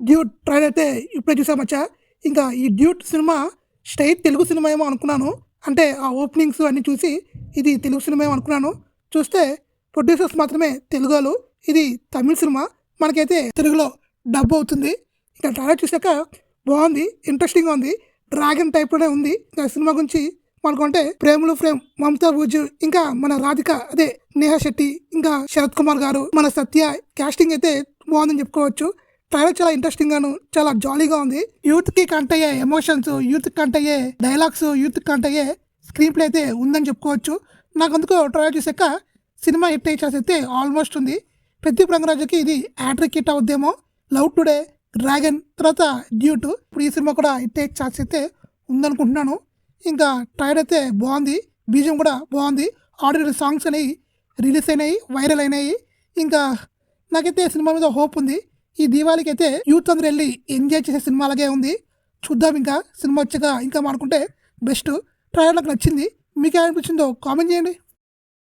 Duet trailer అయితే ఇప్పుడే చూసా మచ్చా. ఇంకా ఈ Dude cinema straight Telugu cinema ఏమో అనుకున్నాను. అంటే ఆ ఓపెనింగ్స్ అన్నీ చూసి ఇది తెలుగు సినిమా ఏమో అనుకున్నాను. చూస్తే ప్రొడ్యూసర్స్ మాత్రమే తెలుగోళ్ళు. ఇది తమిళ సినిమా. మనకైతే తెలుగులో డబ్ అవుతుంది. ఇంకా ట్రైలర్ చూసాక బాగుంది, ఇంట్రెస్టింగ్గా ఉంది. డ్రాగన్ టైప్లోనే ఉంది. ఇంకా సినిమా గురించి మనకుంటే ప్రేమలు ఫ్రేమ్, మమతా బూజు, ఇంకా మన రాధిక అదే నేహా శెట్టి, ఇంకా శరత్ కుమార్ గారు, మన సత్య కాస్టింగ్ అయితే బాగుందని చెప్పుకోవచ్చు. ట్రైలర్ చాలా ఇంట్రెస్టింగ్ గాను చాలా జాలీగా ఉంది. యూత్ కి కనెక్ట్ అయ్యే ఎమోషన్స్, యూత్ కనెక్ట్ అయ్యే డైలాగ్స్, యూత్ కనెక్ట్ అయ్యే స్క్రీన్ ప్లే అయితే ఉందని చెప్పుకోవచ్చు. నాకు అందుకు ట్రైలర్ చూసాక సినిమా హిట్ అయ్యే ఛాన్స్ అయితే ఆల్మోస్ట్ ఉంది. ప్రదీప్ రంగరాజుకి ఇది హ్యాట్రిక్ హిట్ అవుద్దేమో. లవ్ టుడే, డ్రాగన్, తర్వాత డ్యూట్, ఇప్పుడు ఈ సినిమా కూడా హిట్ అయ్యే ఛాన్స్ అయితే ఉందనుకుంటున్నాను. ఇంకా ట్రైలర్ అయితే బాగుంది, బీజం కూడా బాగుంది. ఆడియో సాంగ్స్ అనేవి రిలీజ్ అయినాయి, వైరల్ అయినాయి. ఇంకా నాకైతే సినిమా మీద హోప్ ఉంది. ఈ దీవాళికి అయితే యూత్ అందరూ వెళ్ళి ఎంజాయ్ చేసే సినిమా అలాగే ఉంది. చూద్దాం ఇంకా సినిమా వచ్చాక ఇంకా మానుకుంటే బెస్ట్. ట్రైలర్ నాకు నచ్చింది. మీకు ఏమనిపించిందో కామెంట్ చేయండి.